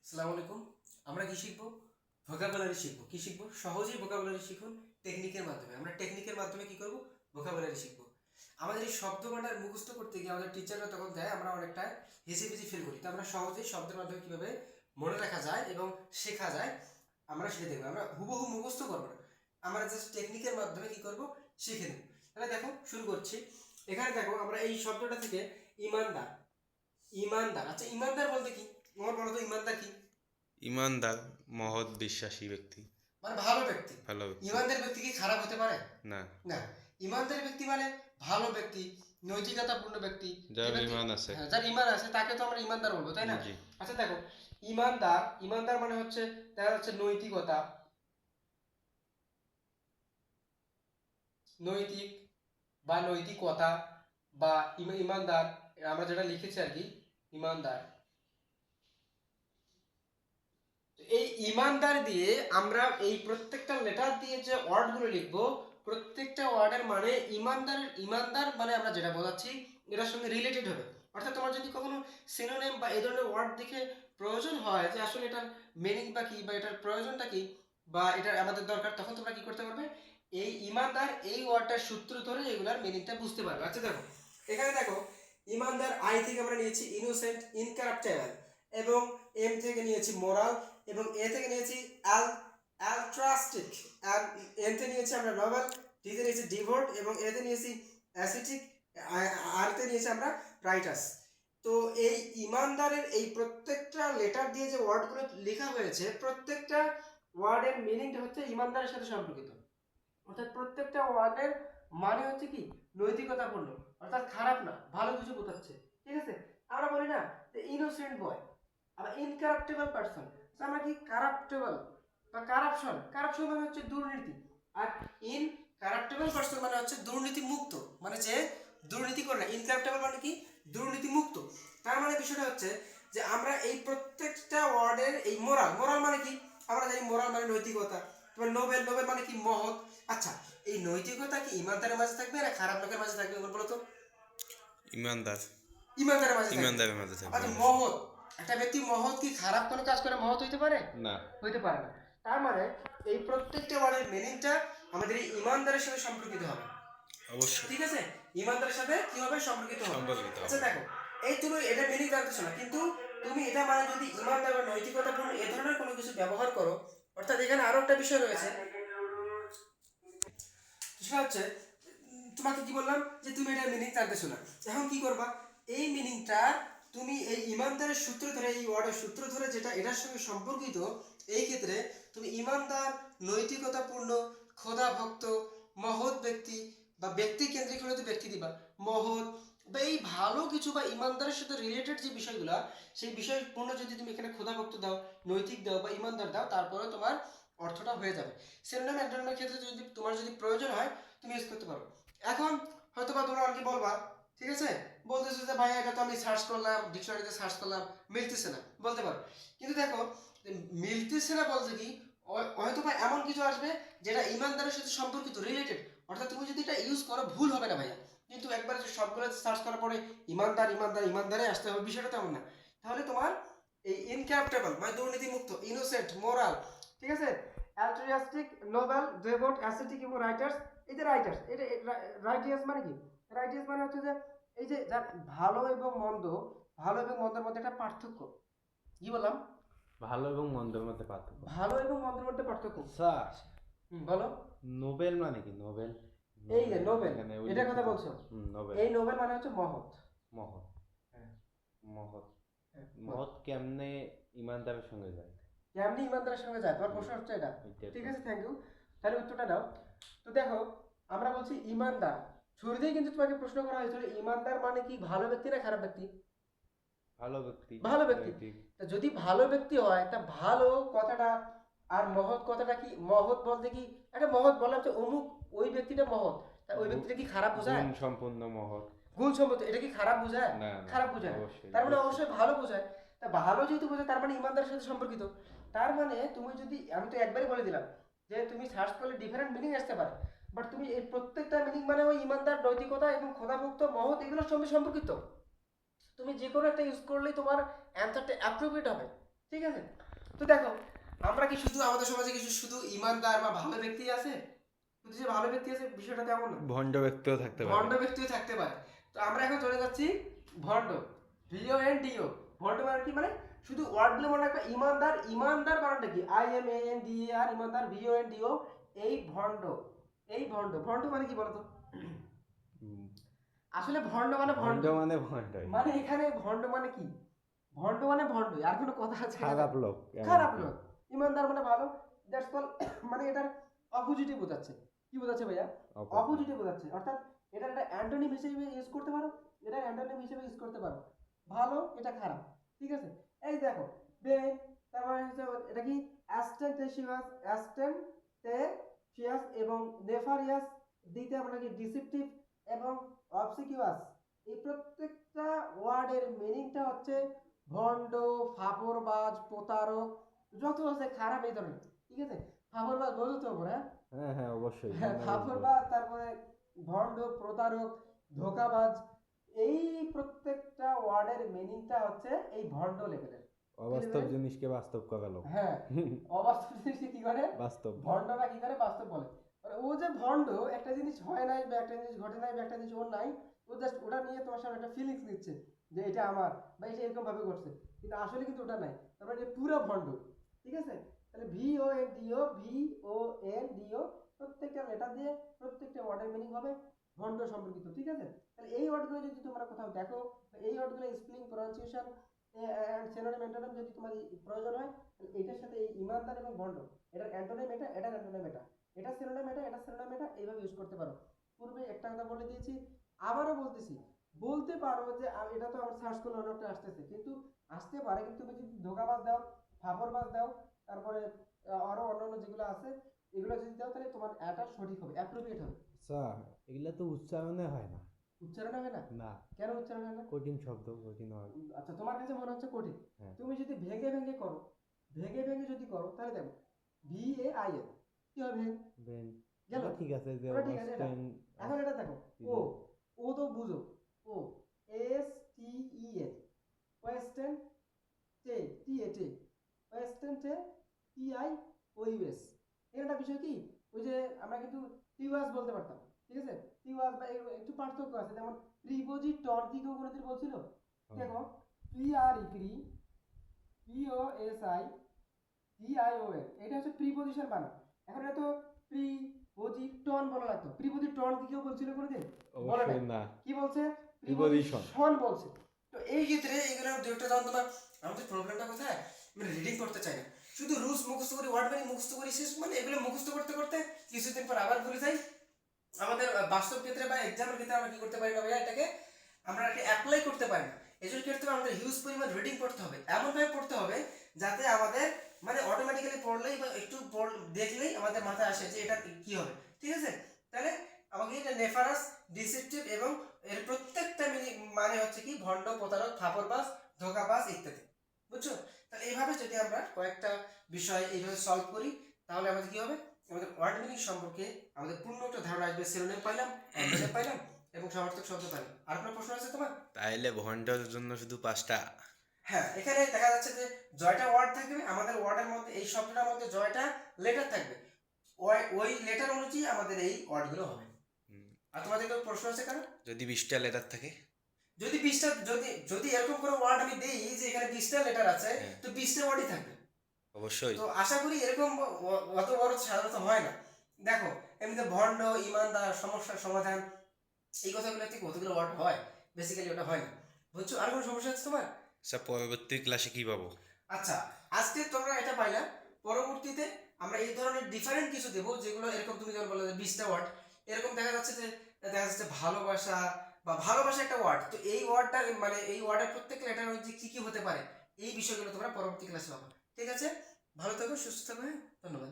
আসসালামু আলাইকুম। আমরা কি শিখবো? ভোকাবুলারি শিখবো। কি শিখবো? সহজেই ভোকাবুলারি শিখুন টেকনিকের মাধ্যমে। আমরা টেকনিকের মাধ্যমে কি করব? ভোকাবুলারি শিখবো। আমাদের এই শব্দ ভান্ডার মুখস্থ করতে গিয়ে আমাদের টিচাররা তখন দেয় আমরা অনেকটা হিজিবিজি ফিল করি। তো আমরা সহজেই শব্দের মাধ্যমে কিভাবে মনে রাখা যায় এবং শেখা যায় আমরা সেটা দেখবো। আমরা হুবহু মুখস্থ করবো না। আমরা জাস্ট টেকনিকের মাধ্যমে কি করব? শিখে নেব। তাহলে দেখো শুরু করছি। এখানে দেখো আমরা এই শব্দটা থেকে ইমানদার। ইমানদার, আচ্ছা ইমানদার বলতে কি? তোমার বলো তো ইমানদার কি? ইমানদার মহৎ বিশ্বাসী ব্যক্তি। মানে ভালো ব্যক্তি। ভালো ব্যক্তি। ইমানদার ব্যক্তি কি খারাপ হতে পারে? না, না। ইমানদার ব্যক্তি মানে ভালো ব্যক্তি, নৈতিকতাপূর্ণ ব্যক্তি। যার ইমান আছে। হ্যাঁ, যার ইমান আছে তাকে তো আমরা ইমানদার বলবো, তাই না? জি। আচ্ছা দেখো, ইমানদার, ইমানদার মানে হচ্ছে দেখা যাচ্ছে নৈতিকতা, নৈতিক বা নৈতিকতা বা ইমানদার, আমরা যেটা লিখেছি আর কি, ইমানদার। এই ইমানদার দিয়ে আমরা এই প্রত্যেকটা লেটার দিয়ে যে ওয়ার্ডগুলো লিখবো, প্রত্যেকটা ওয়ার্ডের মানে ইমানদার মানে আমরা যেটা বোঝাচ্ছি এটার সঙ্গে রিলেটেড হবে। অর্থাৎ তোমার যদি কখনো সিনোনিম বা এই ধরনের ওয়ার্ড দেখে প্রয়োজন হয় যে আসলে এটার মিনিং বা কি বা এটার প্রয়োজনটা কি বা এটার আমাদের দরকার, তখন তোমরা কি করতে পারবে? এই ইমানদার এই ওয়ার্ডটার সূত্র ধরে এগুলার মিনিংটা বুঝতে পারবে। আচ্ছা দেখো, এখানে দেখো, ইমানদার আই থেকে আমরা নিয়েছি ইনোসেন্ট, ইনকারাপ্টেবল, এবং এম থেকে নিয়েছি মোরাল, এবং এ থেকে নিয়েছি অ্যালট্রাস্টিক, আর এন তে নিয়েছি আমরা নভেল, ডি তে নিয়েছি ডিভোট, এবং এ তে নিয়েছি অ্যাসিটিক, আর তে নিয়েছি আমরা রাইটাস। তো এই ইমানদারের এই প্রত্যেকটা লেটার দিয়ে যে ওয়ার্ডগুলো লেখা হয়েছে, প্রত্যেকটা ওয়ার্ডের মিনিংটা হচ্ছে ইমানদারের সাথে সম্পর্কিত। অর্থাৎ প্রত্যেকটা ওয়ার্ডের মানে হচ্ছে কি নৈতিকতাপূর্ণ, অর্থাৎ খারাপ না, ভালো কিছু বোঝাচ্ছে। ঠিক আছে? আমরা বলি না যে ইনোসেন্ট বয়, আবার ইনকারাপ্টেবল পারসন, আমরা কি কারাপ্টেবল বা কারাপশন, কারাপশন মানে হচ্ছে দুর্নীতি, আর ইনকারাপ্টেবল পারসন মানে হচ্ছে দুর্নীতি মুক্ত, মানে যে দুর্নীতি করে না। ইনকারাপ্টেবল মানে কি? দুর্নীতি মুক্ত। তার মানে বিষয়টা হচ্ছে যে আমরা এই প্রত্যেকটা ওয়ার্ডের এই মোরাল, মোরাল মানে কি? আমরা জানি মোরাল মানে নৈতিকতা। তোমার নোবেল, নোবেল মানে কি? মহৎ। আচ্ছা, এই নৈতিকতা কি ইমানদারের মাঝে থাকবে না খারাপ লোকের মাঝে থাকবে বলো তো? ইমানদার। ইমানদারের মাঝে থাকবে। ইমানদারের মাঝে থাকবে আচ্ছা অবশ্যই। মহৎ, একটা ব্যক্তি মহৎ কি খারাপ কোনো কাজ করে মহৎ হইতে পারে? না। হইতে পারে না। তার মানে এই প্রত্যেকটা ওয়ার্ডের মিনিংটা আমাদের এই ইমানদারের সাথে সম্পর্কিত হবে। অবশ্যই ঠিক আছে? ইমানদারের সাথে কি হবে? সম্পর্কিত হবে। সম্পর্কিত আচ্ছা হবে। দেখো, এই তুমি এটা মিনিং জানতেছো না, কিন্তু তুমি এটা মানে যদি ইমানদার বা নৈতিকতাপূর্ণ এ ধরনের কোনো কিছু ব্যবহার করো, অর্থাৎ এখানে আরো একটা বিষয় রয়েছে, সেটা হচ্ছে তোমাকে কি বললাম যে তুমি এটা মিনিং জানতেছো না। এখন কি করবা? এই মিনিংটা তুমি এই ইমানদারের সূত্র ধরে, এই ওয়ার্ডের সূত্র ধরে যেটা এটার সঙ্গে সম্পর্কিত, এই ক্ষেত্রে তুমি ইমানদার, নৈতিকতাপূর্ণ, খোদা ভক্ত, মহৎ ব্যক্তি বা ব্যক্তি কেন্দ্রিক হলে তো ব্যক্তি দিবা, মহৎ বা এই ভালো কিছু বা ইমানদারের সাথে রিলেটেড যে বিষয়গুলো, সেই বিষয়পূর্ণ যদি তুমি এখানে খোদা ভক্ত দাও, নৈতিক দাও বা ইমানদার দাও, তারপরে তোমার অর্থটা হয়ে যাবে। সিনোনিম অ্যান্টোনিমের ক্ষেত্রে যদি তোমার যদি প্রয়োজন হয় তুমি ইউজ করতে পারো। এখন হয়তো বা তোমরা অনেকে বলবা, ঠিক আছে, বলতেছো যে ভাই এটা তো আমি সার্চ করলাম, ডিকশনারিতে সার্চ করলাম, মিলতেছে না, বলতে পারো। কিন্তু দেখো, মিলতেছে না বলতে কি, হয়তো বা এমন কিছু আসবে যেটা ইমানদারের সাথে সম্পর্কিত, রিলেটেড। অর্থাৎ তুমি যদি এটা ইউজ করো ভুল হবে না ভাইয়া, কিন্তু একবার যে সবগুলো সার্চ করার পরে ইমানদার ইমানদার ইমানদারে আসতে হবে, বিষয়টা তেমন না। তাহলে তোমার এই ইনক্যাপ্টেবল মানে দুর্নীতিমুক্ত, ইনোসেন্ট, মোরাল, ঠিক আছে, অ্যালট্রিয়াস্টিক, নোবেল, ডেভোট, অ্যাসেটিক এবং রাইটার্স। এই যে রাইটার্স, এটা রাইটিয়াস মানে কি? রাইটিয়াস মানে হচ্ছে যে এই যে যার ভালো এবং মন্দ, ভালো এবং মন্দের মধ্যে একটা পার্থক্য। কি বললাম? ভালো এবং মন্দের মধ্যে পার্থক্য। ভালো এবং মন্দের মধ্যে পার্থক্য। স্যার, বলো। নোবেল মানে কি? নোবেল এই যে নোবেল, এখানে এটা কথা উল্লেখিত। বলছো? নোবেল এই নোবেল মানে হচ্ছে মহৎ। মহৎ। হ্যাঁ, মহৎ। হ্যাঁ, মহৎ কেমনে ইমানদারের সঙ্গে যায়? কেমনি ইমানদারের সঙ্গে যায়, তোমার প্রশ্ন হচ্ছে এটা। ঠিক আছে, থ্যাংক ইউ। তাহলে উত্তরটা দাও। তো দেখো, আমরা বলছি ইমানদার, শুরুতেই কিন্তু তোমাকে প্রশ্ন করা হয়েছিল ইমানদার মানে কি ভালো ব্যক্তি না খারাপ ব্যক্তি? ভালো ব্যক্তি। ভালো ব্যক্তি। নৈতিক। তা যদি ভালো ব্যক্তি হয় তা ভালো কথাটা আর মহৎ কথাটা কি? মহৎ বলতে কি একটা মহৎ বললাম যে অমুক ওই ব্যক্তিটা মহৎ, তা ওই ব্যক্তিটা কি খারাপ বোঝায়? গুণ সম্পন্ন মহৎ। গুণ সম্পন্ন, এটা কি খারাপ বোঝায়? না না, খারাপ বোঝায় না। অবশ্যই তার মানে অবশ্যই। অবশ্যই ভালো বোঝায়। তা ভালো যেহেতু বোঝায় তার মানে ইমানদারের সাথে সম্পর্কিত। তার মানে তুমি যদি, আমি তো একবারই বলে দিলাম যে তুমি সার্চ করলে ডিফারেন্ট মিনিং আসতে পারে, বাট তুমি এই প্রত্যেকটা মিনিং মানে ওই ইমানদার, নৈতিকতা এবং খোদাভক্ত, মহৎ এগুলোর সঙ্গে সম্পর্কিত। তুমি যে কোনো একটা ইউজ করলেই তোমার অ্যান্সারটা অ্যাপ্রোপ্রিয়েট হবে। ঠিক আছে? তো দেখো, আমরা কি শুধু আমাদের সমাজে কিছু শুধু ইমানদার বা ভালো ব্যক্তি আছে? শুধু যে ভালো ব্যক্তি আছে বিষয়টা তেমন না। ভণ্ড ব্যক্তিও থাকতে পারে। ভণ্ড ব্যক্তিও থাকতে পারে। তো আমরা এখন চলে যাচ্ছি ভণ্ড, VONDO। ভণ্ড মানে কি? মানে শুধু ওয়ার্ডগুলো মনে রাখবে। ইমানদার, ইমানদার বানানটা কি? IMANDAR, ইমানদার, VONDO। এই ভণ্ড, এই ভণ্ড। ভণ্ড মানে কি বলতো? উম, আসলে ভণ্ড মানে ভণ্ড, ভণ্ড মানে ভণ্ডই। মানে এখানে ভণ্ড মানে কি? ভণ্ড মানে ভণ্ডই, আর কোনো কথা আছে? খারাপ লোক, খারাপ এমন কি? লোক। ইমানদার মানে ভালো, দ্যাটস কল। মানে এটার অপোজিটই বোঝাচ্ছে। কি বোঝাচ্ছে ভাইয়া? অপর। অপোজিটে বোঝাচ্ছে। অর্থাৎ এটা একটা অ্যান্টোনিম হিসেবে ইউজ করতে পারো, এটা অ্যান্টোনিম হিসেবে ইউজ করতে পারো। ভালো, এটা খারাপ। ঠিক আছে? এই দেখো, বেন, তারপরে হচ্ছে এটা কি? অ্যাস্টেন্টেশিয়াস, অ্যাস্টেন্টেশিয়াস এবং নেফারিয়াস। দিতে আমরা কি? ডিসিপটিভ এবং অবসিকিউয়াস। এই প্রত্যেকটা ওয়ার্ডের মিনিংটা হচ্ছে ভণ্ড, ফাপড়বাজ, প্রতারক, যত আছে খারাপ এই ধরনের। ঠিক আছে? ফাপড়বাজ বোঝো তো ওপরে, হ্যাঁ? হ্যাঁ হ্যাঁ, অবশ্যই। হ্যাঁ, মনে বুঝবো। ফাপড়বাজ, তারপরে ভণ্ড, প্রতারক, ধোঁকাবাজ। এই প্রত্যেকটা ওয়ার্ডের মিনিংটা হচ্ছে এই ভণ্ড লেভেলের। অবাস্তব জিনিসকে বাস্তব করা লোক। হ্যাঁ, অবাস্তব জিনিসকে কি করে? বাস্তব। ভণ্ডরা কি করে? বাস্তব বলে। মানে ও যে ভণ্ড, একটা জিনিস হয় নাই বা একটা জিনিস ঘটে নাই বা একটা জিনিস ওর নাই, ও জাস্ট ওটা নিয়ে তোমার সামনে একটা ফিলিংস নিচ্ছে যে এটা আমার বা এটা এরকম ভাবে ঘটছে, কিন্তু আসলে কিন্তু ওটা নাই। তারপরে এটা পুরো ভণ্ড। ঠিক আছে? তাহলে VONDO, প্রত্যেকটা লেটার দিয়ে প্রত্যেকটা ওয়ার্ডের মিনিং হবে ভণ্ড সম্পর্কিত। ঠিক আছে? তাহলে এই ওয়ার্ডগুলো যদি তোমরা কোথাও দেখো, এই ওয়ার্ডগুলো spelling, pronunciation and synonym antonym যদি তোমার প্রয়োজন হয়, তাহলে এটার সাথে এই ইমানদার এবং ভণ্ড, এটার অ্যান্টোনিম এটা, এটার অ্যান্টোনিম এটা, এটা সিনোনিম এটা, এটা সিনোনিম এটা, এইভাবে ইউজ করতে পারো। পূর্বে একটা কথা বলে দিয়েছি, আবারও বলতেছি। বলতে পারো যে এটা তো আমার সার্চ করলে অনেকটা আসতেছে, কিন্তু আসতে পারে, কিন্তু তুমি যদি ধোঁকাবাজ দাও, ফাপড়বাজ দাও, তারপরে আরো অন্যান্য যেগুলো আছে এগুলো যদি দাও, তাহলে তোমার এটা সঠিক হবে, অ্যাপ্রোপ্রিয়েট হবে। আচ্ছা, এগুলা তো উচ্চারণে হয় না। উচ্চারণ হবে না? না, কেন উচ্চারণ হয় না? কঠিন শব্দ, কঠিন হয়। আচ্ছা, তোমার কাছে মনে হচ্ছে কঠিন। হ্যাঁ। তুমি যদি ভেঙে ভেঙে করো, ভেঙে ভেঙে যদি করো, তাহলে দেখো VAIN কি হবে? বেন। গেল? এটা ঠিক আছে যে ওটা ঠিক আছে, এটা। অবস্টেন। এখন এটা দেখো, ও, ও তো বুঝো, ও, STEN, ওয়েস্টার্ন, টে, TAT, ওয়েস্টার্ন টে, TIOUS। এর একটা বিষয় কি, ওই যে আমরা কিন্তু টিওয়াস বলতে পারতাম। ঠিক আছে? টিওয়াস বা একটু পার্থক্য আছে, যেমন প্রিপোজিট টন কি কেউ কোনোদিন বলছিল? দেখো, PRE, এটা হচ্ছে প্রিপোজিশন বানান। এখন এটা তো প্রিপোজিটন বলা লাগতো। প্রিপোজিটন কি কেউ বলছিল কোনোদিন? বলে নাই। অবশ্যই না। কি বলছে? প্রিপোজিশন। প্রিপোজিশন বলছে। তো এই ক্ষেত্রে এগুলো দুটো জানো তোমরা, আমাদের প্রবলেমটা কোথায়? আমরা রিডিং করতে চাই না, শুধু রুলস মুখস্থ করি, ওয়ার্ড মিনিং মুখস্থ করি, শেষ। মানে এগুলো মুখস্থ করতে করতে কিছুদিন পর আবার ভুলে যাই। আমাদের বাস্তব ক্ষেত্রে বা এক্সামের ক্ষেত্রে আমরা কি করতে পারি না ভাইয়া, এটাকে আমরা অ্যাপ্লাই করতে পারি না। এই জন্য কি করতে হবে? আমাদের হিউজ পরিমাণ রিডিং পড়তে হবে, এমনভাবে পড়তে হবে যাতে আমাদের মানে অটোমেটিক্যালি পড়লেই বা একটু দেখলেই আমাদের মাথায় আসে যে এটা কি হবে। ঠিক আছে? তাহলে আমাকে এটা নেফারাস, ডিসেপটিভ এবং এর প্রত্যেকটা মানে হচ্ছে কি ভণ্ড, প্রতারক, ফাপড়বাজ, ধোঁকাবাজ ইত্যাদি। বুঝছো? তাহলে এইভাবে যদি আমরা কয়েকটা বিষয় এইভাবে সলভ করি, তাহলে আমাদের কি হবে? আমাদের ওয়ার্ড মিনিং সম্পর্কে আমাদের পূর্ণ একটা ধারণা আসবে। সিনোনিম পাইলাম, অ্যান্টোনিম পাইলাম এবং সমার্থক শব্দ পাইলাম। আর কোনো প্রশ্ন আছে তোমার? তাইলে ভন্ডর জন্য শুধু 5টা। হ্যাঁ, এখানে দেখা যাচ্ছে যে জয়টা ওয়ার্ড থাকবে, আমাদের ওয়ার্ডের মধ্যে এই শব্দটার মধ্যে জয়টা লেটার থাকবে, ওই লেটার অনুযায়ী আমাদের এই ওয়ার্ডগুলো হবে। আর তোমাদের কোনো প্রশ্ন আছে কারণ? যদি 20টা লেটার থাকে, যদি 20টা, যদি এরকম কোনো ওয়ার্ড আমি দেই যে এখানে 20টা লেটার আছে, তো 20টা ওয়ার্ডই থাকবে। অবশ্যই। তো আশা করি এরকম অত বড় সাধারণত হয় না। দেখো, এমনিতে ভণ্ড, ইমানদার, সমস্যার সমাধান, এই কথাগুলো থেকে কতগুলো ওয়ার্ড হয়, বেসিক্যালি ওটা হয় না। বুঝছো? আর কোনো সমস্যা আছে তোমার? আচ্ছা, পরবর্তী ক্লাসে কি পাবো? আচ্ছা, আজকে তোমরা এটা পাইলা। পরবর্তীতে আমরা এই ধরনের ডিফারেন্ট কিছু দেবো, যেগুলো এরকম তুমি যেমন বললে 20টা ওয়ার্ড, এরকম দেখা যাচ্ছে ভালোবাসা বা ভালোবাসা একটা ওয়ার্ড। তো এই ওয়ার্ডটা মানে এই ওয়ার্ডের প্রত্যেকটা লেটার মধ্যে কি কি হতে পারে, এই বিষয়গুলো তোমরা পরবর্তী ক্লাসে পাবা। ঠিক আছে? ভালো থাকো, সুস্থ থাকো, হ্যাঁ, ধন্যবাদ।